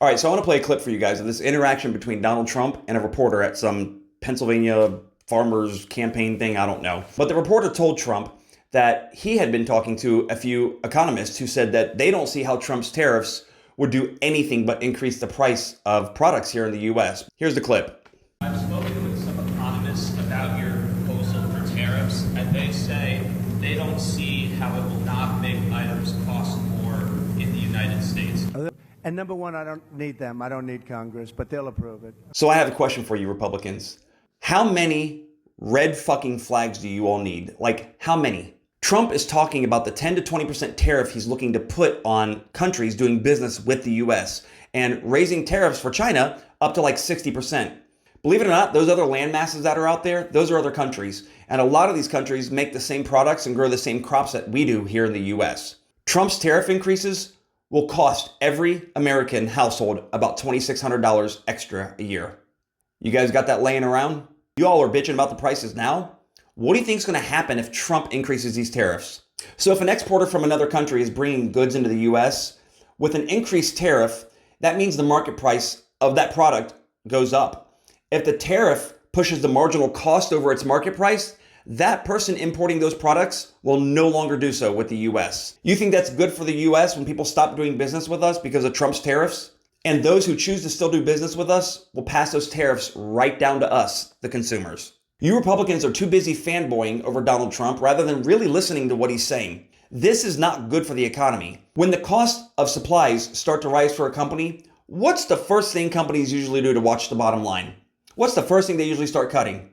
All right, so I want to play a clip for you guys of this interaction between Donald Trump and a reporter at some Pennsylvania farmers campaign thing. I don't know. But the reporter told Trump that he had been talking to a few economists who said that they don't see how Trump's tariffs would do anything but increase the price of products here in the US. Here's the clip. I've spoken with some economists about your proposal for tariffs, and they say they don't see how it will not make items cost more in the United States. And number one, I don't need them. I don't need Congress, but they'll approve it. So I have a question for you, Republicans. How many red fucking flags do you all need? Like, how many? Trump is talking about the 10 to 20% tariff he's looking to put on countries doing business with the US and raising tariffs for China up to like 60%. Believe it or not, those other land masses that are out there, those are other countries. And a lot of these countries make the same products and grow the same crops that we do here in the US. Trump's tariff increases will cost every American household about $2,600 extra a year. You guys got that laying around? You all are bitching about the prices now? What do you think is going to happen if Trump increases these tariffs? So if an exporter from another country is bringing goods into the US, with an increased tariff, that means the market price of that product goes up. If the tariff pushes the marginal cost over its market price, that person importing those products will no longer do so with the US. You think that's good for the US when people stop doing business with us because of Trump's tariffs? And those who choose to still do business with us will pass those tariffs right down to us, the consumers. You Republicans are too busy fanboying over Donald Trump rather than really listening to what he's saying. This is not good for the economy. When the cost of supplies start to rise for a company, what's the first thing companies usually do to watch the bottom line? What's the first thing they usually start cutting?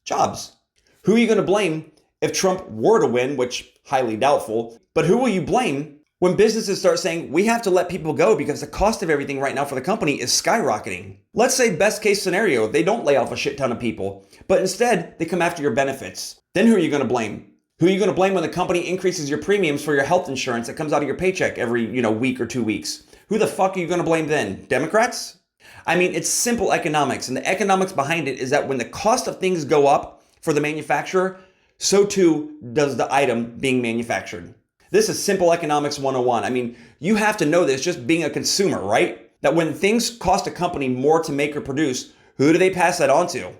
Jobs. Who are you going to blame if Trump were to win, which highly doubtful, but who will you blame when businesses start saying, we have to let people go because the cost of everything right now for the company is skyrocketing? Let's say best case scenario, they don't lay off a shit ton of people, but instead they come after your benefits. Then who are you going to blame? Who are you going to blame when the company increases your premiums for your health insurance that comes out of your paycheck every, week or 2 weeks? Who the fuck are you going to blame then? Democrats? I mean, it's simple economics, and the economics behind it is that when the cost of things go up for the manufacturer, so too does the item being manufactured. This is simple economics 101. I mean, you have to know this just being a consumer, right? That when things cost a company more to make or produce, who do they pass that on to?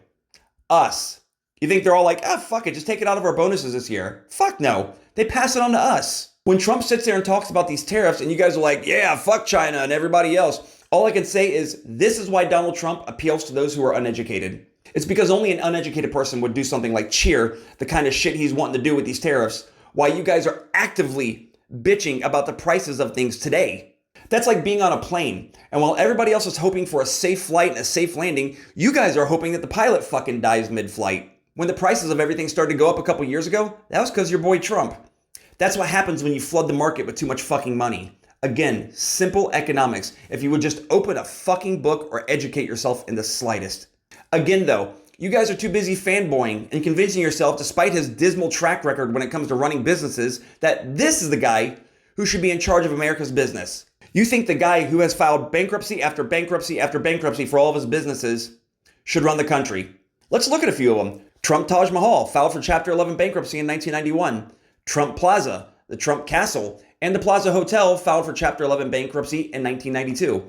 Us. You think they're all like, fuck it, just take it out of our bonuses this year. Fuck no. They pass it on to us. When Trump sits there and talks about these tariffs and you guys are like, yeah, fuck China and everybody else, all I can say is this is why Donald Trump appeals to those who are uneducated. It's because only an uneducated person would do something like cheer the kind of shit he's wanting to do with these tariffs, while you guys are actively bitching about the prices of things today. That's like being on a plane, and while everybody else is hoping for a safe flight and a safe landing, you guys are hoping that the pilot fucking dies mid-flight. When the prices of everything started to go up a couple years ago, that was because your boy Trump. That's what happens when you flood the market with too much fucking money. Again, simple economics. If you would just open a fucking book or educate yourself in the slightest. Again, though, you guys are too busy fanboying and convincing yourself, despite his dismal track record when it comes to running businesses, that this is the guy who should be in charge of America's business. You think the guy who has filed bankruptcy after bankruptcy after bankruptcy for all of his businesses should run the country. Let's look at a few of them. Trump Taj Mahal filed for Chapter 11 bankruptcy in 1991. Trump Plaza, the Trump Castle, and the Plaza Hotel filed for Chapter 11 bankruptcy in 1992.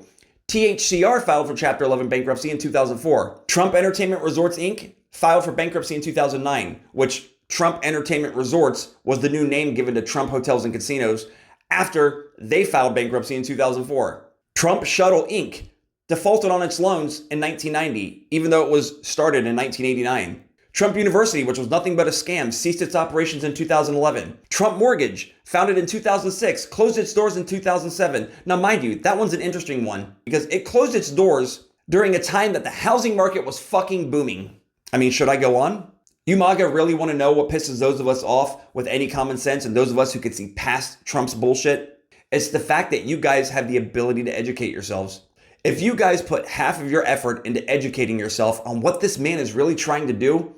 THCR filed for Chapter 11 bankruptcy in 2004. Trump Entertainment Resorts, Inc. filed for bankruptcy in 2009, which Trump Entertainment Resorts was the new name given to Trump Hotels and Casinos after they filed bankruptcy in 2004. Trump Shuttle, Inc. defaulted on its loans in 1990, even though it was started in 1989. Trump University, which was nothing but a scam, ceased its operations in 2011. Trump Mortgage, founded in 2006, closed its doors in 2007. Now, mind you, that one's an interesting one because it closed its doors during a time that the housing market was fucking booming. I mean, should I go on? You MAGA really want to know what pisses those of us off with any common sense and those of us who can see past Trump's bullshit? It's the fact that you guys have the ability to educate yourselves. If you guys put half of your effort into educating yourself on what this man is really trying to do,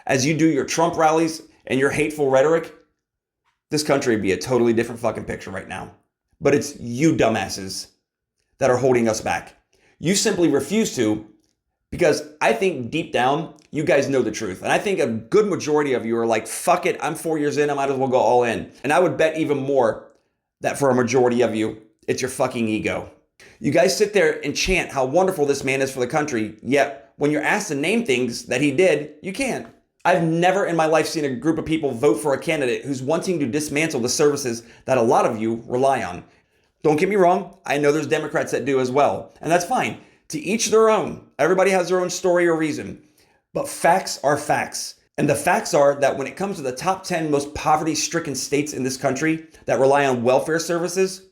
as you do your Trump rallies and your hateful rhetoric, this country would be a totally different fucking picture right now. But it's you dumbasses that are holding us back. You simply refuse to because I think deep down, you guys know the truth. And I think a good majority of you are like, fuck it, I'm 4 years in, I might as well go all in. And I would bet even more that for a majority of you, it's your fucking ego. You guys sit there and chant how wonderful this man is for the country, yet when you're asked to name things that he did, you can't. I've never in my life seen a group of people vote for a candidate who's wanting to dismantle the services that a lot of you rely on. Don't get me wrong, I know there's Democrats that do as well, and that's fine. To each their own. Everybody has their own story or reason. But facts are facts. And the facts are that when it comes to the top 10 most poverty-stricken states in this country that rely on welfare services,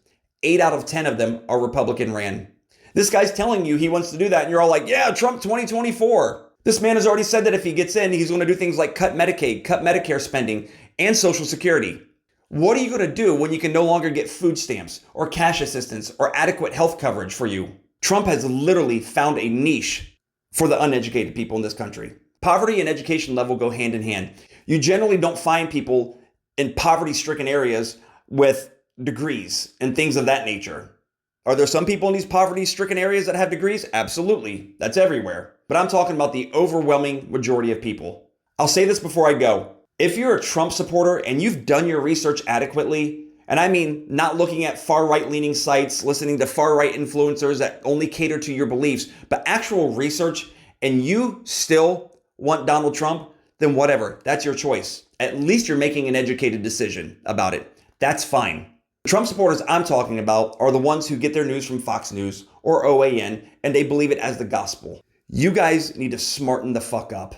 8 out of 10 of them are Republican ran. This guy's telling you he wants to do that, and you're all like, yeah, Trump 2024. This man has already said that if he gets in, he's going to do things like cut Medicaid, cut Medicare spending, and Social Security. What are you going to do when you can no longer get food stamps or cash assistance or adequate health coverage for you? Trump has literally found a niche for the uneducated people in this country. Poverty and education level go hand in hand. You generally don't find people in poverty-stricken areas with degrees and things of that nature. Are there some people in these poverty-stricken areas that have degrees? Absolutely. That's everywhere. But I'm talking about the overwhelming majority of people. I'll say this before I go. If you're a Trump supporter and you've done your research adequately, and I mean not looking at far-right leaning sites, listening to far-right influencers that only cater to your beliefs, but actual research, and you still want Donald Trump, then whatever, that's your choice. At least you're making an educated decision about it. That's fine. The Trump supporters I'm talking about are the ones who get their news from Fox News or OAN, and they believe it as the gospel. You guys need to smarten the fuck up.